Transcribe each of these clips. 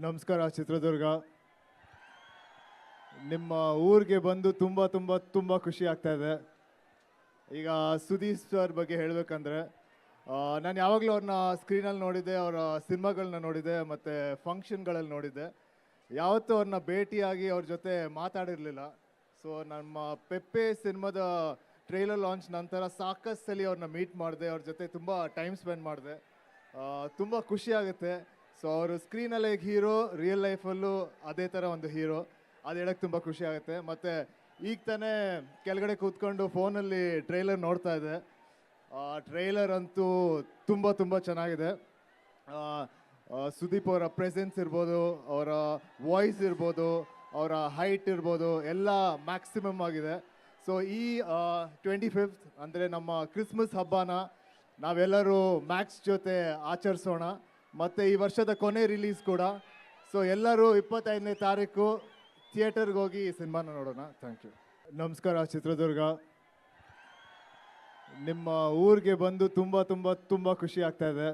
ನಮಸ್ಕಾರ ಚಿತ್ರದುರ್ಗ. ನಿಮ್ಮ ಊರಿಗೆ ಬಂದು ತುಂಬ ತುಂಬ ತುಂಬ ಖುಷಿ ಆಗ್ತಾ ಇದೆ. ಈಗ ಸುದೀಪ್ ಸರ್ ಬಗ್ಗೆ ಹೇಳಬೇಕಂದ್ರೆ ನಾನು ಯಾವಾಗಲೂ ಅವ್ರನ್ನ ಸ್ಕ್ರೀನಲ್ಲಿ ನೋಡಿದ್ದೆ, ಅವರ ಸಿನಿಮಾಗಳನ್ನ ನೋಡಿದ್ದೆ ಮತ್ತು ಫಂಕ್ಷನ್ಗಳಲ್ಲಿ ನೋಡಿದ್ದೆ. ಯಾವತ್ತೂ ಅವ್ರನ್ನ ಭೇಟಿಯಾಗಿ ಅವ್ರ ಜೊತೆ ಮಾತಾಡಿರಲಿಲ್ಲ. ಸೊ ನಮ್ಮ ಪೆಪ್ಪೆ ಸಿನಿಮಾದ ಟ್ರೈಲರ್ ಲಾಂಚ್ ನಂತರ ಸಾಕಷ್ಟು ಸಲ ಅವ್ರನ್ನ ಮೀಟ್ ಮಾಡಿದೆ, ಅವ್ರ ಜೊತೆ ತುಂಬ ಟೈಮ್ ಸ್ಪೆಂಡ್ ಮಾಡಿದೆ. ತುಂಬ ಖುಷಿ ಆಗುತ್ತೆ. ಸೊ ಅವರು ಸ್ಕ್ರೀನಲ್ಲಿ ಹೀರೋ, ರಿಯಲ್ ಲೈಫಲ್ಲೂ ಅದೇ ಥರ ಒಂದು ಹೀರೋ. ಅದು ಹೇಳೋಕ್ಕೆ ತುಂಬ ಖುಷಿ ಆಗುತ್ತೆ. ಮತ್ತು ಈಗ ತಾನೇ ಕೆಳಗಡೆ ಕೂತ್ಕೊಂಡು ಫೋನಲ್ಲಿ ಟ್ರೈಲರ್ ನೋಡ್ತಾ ಇದ್ದೆ. ಟ್ರೈಲರ್ ಅಂತೂ ತುಂಬ ತುಂಬ ಚೆನ್ನಾಗಿದೆ. ಸುದೀಪ್ ಅವರ ಪ್ರೆಸೆನ್ಸ್ ಇರ್ಬೋದು, ಅವರ ವಾಯ್ಸ್ ಇರ್ಬೋದು, ಅವರ ಹೈಟ್ ಇರ್ಬೋದು, ಎಲ್ಲ ಮ್ಯಾಕ್ಸಿಮಮ್ ಆಗಿದೆ. ಸೊ ಈ 25th ಅಂದರೆ ನಮ್ಮ ಕ್ರಿಸ್ಮಸ್ ಹಬ್ಬನ ನಾವೆಲ್ಲರೂ ಮ್ಯಾಕ್ಸ್ ಜೊತೆ ಆಚರಿಸೋಣ. ಮತ್ತು ಈ ವರ್ಷದ ಕೊನೆ ರಿಲೀಸ್ ಕೂಡ. ಸೊ ಎಲ್ಲರೂ 25ನೇ ತಾರೀಕು ಥಿಯೇಟರ್ಗೆ ಹೋಗಿ ಈ ಸಿನಿಮಾನ ನೋಡೋಣ. Thank you. ನಮಸ್ಕಾರ ಚಿತ್ರದುರ್ಗ. ನಿಮ್ಮ ಊರಿಗೆ ಬಂದು ತುಂಬ ತುಂಬ ತುಂಬ ಖುಷಿ ಆಗ್ತಾ ಇದೆ.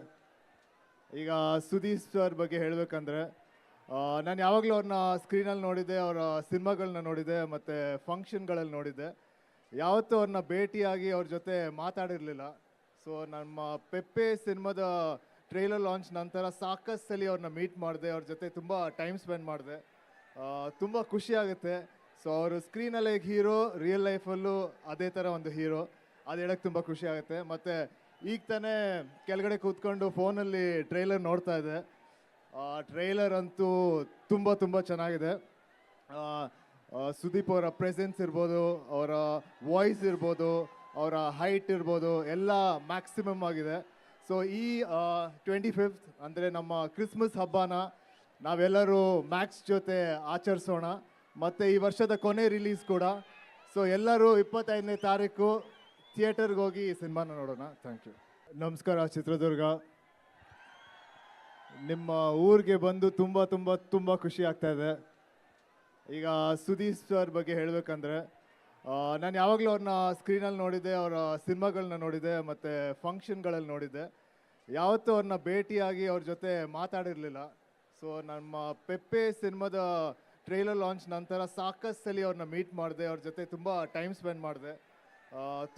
ಈಗ ಸುದೀಪ್ ಸರ್ ಬಗ್ಗೆ ಹೇಳಬೇಕಂದ್ರೆ ನಾನು ಯಾವಾಗಲೂ ಅವ್ರನ್ನ ಸ್ಕ್ರೀನಲ್ಲಿ ನೋಡಿದ್ದೆ, ಅವರ ಸಿನಿಮಾಗಳನ್ನ ನೋಡಿದ್ದೆ ಮತ್ತು ಫಂಕ್ಷನ್ಗಳಲ್ಲಿ ನೋಡಿದ್ದೆ. ಯಾವತ್ತೂ ಅವ್ರನ್ನ ಭೇಟಿಯಾಗಿ ಅವ್ರ ಜೊತೆ ಮಾತಾಡಿರಲಿಲ್ಲ. ಸೊ ನಮ್ಮ ಪೆಪ್ಪೆ ಸಿನಿಮಾದ ಟ್ರೈಲರ್ ಲಾಂಚ್ ನಂತರ ಸಾಕಷ್ಟು ಸಲ ಅವ್ರನ್ನ ಮೀಟ್ ಮಾಡಿದೆ, ಅವ್ರ ಜೊತೆ ತುಂಬ ಟೈಮ್ ಸ್ಪೆಂಡ್ ಮಾಡಿದೆ. ತುಂಬ ಖುಷಿ ಆಗುತ್ತೆ. ಸೊ ಅವರು ಸ್ಕ್ರೀನಲ್ಲಿ ಹೀರೋ, ರಿಯಲ್ ಲೈಫಲ್ಲೂ ಅದೇ ಥರ ಒಂದು ಹೀರೋ. ಅದು ಹೇಳೋಕ್ಕೆ ತುಂಬ ಖುಷಿ ಆಗುತ್ತೆ. ಮತ್ತು ಈಗ ತಾನೇ ಕೆಳಗಡೆ ಕೂತ್ಕೊಂಡು ಫೋನಲ್ಲಿ ಟ್ರೈಲರ್ ನೋಡ್ತಾ ಇದ್ದೆ. ಟ್ರೈಲರ್ ಅಂತೂ ತುಂಬ ತುಂಬ ಚೆನ್ನಾಗಿದೆ. ಸುದೀಪ್ ಅವರ ಪ್ರೆಸೆನ್ಸ್ ಇರ್ಬೋದು, ಅವರ ವಾಯ್ಸ್ ಇರ್ಬೋದು, ಅವರ ಹೈಟ್ ಇರ್ಬೋದು, ಎಲ್ಲ ಮ್ಯಾಕ್ಸಿಮಮ್ ಆಗಿದೆ. ಸೊ ಈ 25th ಅಂದರೆ ನಮ್ಮ ಕ್ರಿಸ್ಮಸ್ ಹಬ್ಬನ ನಾವೆಲ್ಲರೂ ಮ್ಯಾಕ್ಸ್ ಜೊತೆ ಆಚರಿಸೋಣ. ಮತ್ತು ಈ ವರ್ಷದ ಕೊನೆ ರಿಲೀಸ್ ಕೂಡ. ಸೊ ಎಲ್ಲರೂ 25ನೇ ತಾರೀಕು ಥಿಯೇಟರ್ಗೆ ಹೋಗಿ ಈ ಸಿನಿಮಾನ ನೋಡೋಣ. Thank you. ನಮಸ್ಕಾರ ಚಿತ್ರದುರ್ಗ. ನಿಮ್ಮ ಊರಿಗೆ ಬಂದು ತುಂಬ ತುಂಬ ತುಂಬ ಖುಷಿ ಆಗ್ತಾ ಇದೆ. ಈಗ ಸುದೀಪ್ ಸರ್ ಬಗ್ಗೆ ಹೇಳಬೇಕಂದ್ರೆ ನಾನು ಯಾವಾಗಲೂ ಅವ್ರನ್ನ ಸ್ಕ್ರೀನಲ್ಲಿ ನೋಡಿದ್ದೆ, ಅವರ ಸಿನಿಮಾಗಳನ್ನ ನೋಡಿದ್ದೆ ಮತ್ತು ಫಂಕ್ಷನ್ಗಳಲ್ಲಿ ನೋಡಿದ್ದೆ. ಯಾವತ್ತೂ ಅವ್ರನ್ನ ಭೇಟಿಯಾಗಿ ಅವ್ರ ಜೊತೆ ಮಾತಾಡಿರಲಿಲ್ಲ. ಸೊ ನಮ್ಮ ಪೆಪ್ಪೆ ಸಿನಿಮಾದ ಟ್ರೈಲರ್ ಲಾಂಚ್ ನಂತರ ಸಾಕಷ್ಟು ಸಲ ಅವ್ರನ್ನ ಮೀಟ್ ಮಾಡಿದೆ, ಅವ್ರ ಜೊತೆ ತುಂಬ ಟೈಮ್ ಸ್ಪೆಂಡ್ ಮಾಡಿದೆ.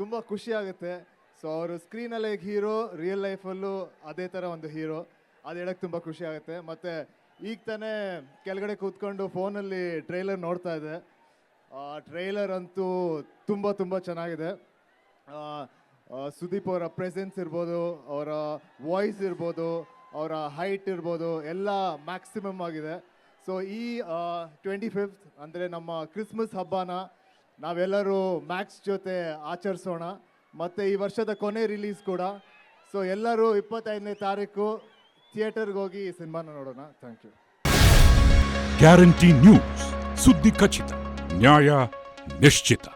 ತುಂಬ ಖುಷಿ ಆಗುತ್ತೆ. ಸೊ ಅವರು ಸ್ಕ್ರೀನಲ್ಲಿ ಹೀರೋ, ರಿಯಲ್ ಲೈಫಲ್ಲೂ ಅದೇ ಥರ ಒಂದು ಹೀರೋ. ಅದು ಹೇಳೋಕ್ಕೆ ತುಂಬ ಖುಷಿ ಆಗುತ್ತೆ. ಮತ್ತು ಈಗ ತಾನೇ ಕೆಳಗಡೆ ಕೂತ್ಕೊಂಡು ಫೋನಲ್ಲಿ ಟ್ರೈಲರ್ ನೋಡ್ತಾ ಇದ್ದೆ. ಟ್ರೈಲರ್ ಅಂತೂ ತುಂಬ ತುಂಬ ಚೆನ್ನಾಗಿದೆ. ಸುದೀಪ್ ಅವರ ಪ್ರೆಸೆನ್ಸ್ ಇರ್ಬೋದು, ಅವರ ವಾಯ್ಸ್ ಇರ್ಬೋದು, ಅವರ ಹೈಟ್ ಇರ್ಬೋದು, ಎಲ್ಲ ಮ್ಯಾಕ್ಸಿಮಮ್ ಆಗಿದೆ. ಸೊ ಈ 25th ಅಂದರೆ ನಮ್ಮ ಕ್ರಿಸ್ಮಸ್ ಹಬ್ಬನ ನಾವೆಲ್ಲರೂ ಮ್ಯಾಕ್ಸ್ ಜೊತೆ ಆಚರಿಸೋಣ. ಮತ್ತು ಈ ವರ್ಷದ ಕೊನೆ ರಿಲೀಸ್ ಕೂಡ. ಸೊ ಎಲ್ಲರೂ 25ನೇ ತಾರೀಕು ಥಿಯೇಟರ್ಗೆ ಹೋಗಿ ಈ ಸಿನಿಮಾನ ನೋಡೋಣ. Thank you. ಗ್ಯಾರಂಟಿ ನ್ಯೂಸ್, ಸುದ್ದಿ ಖಚಿತ, ನ್ಯಾಯ ನಿಶ್ಚಿತ.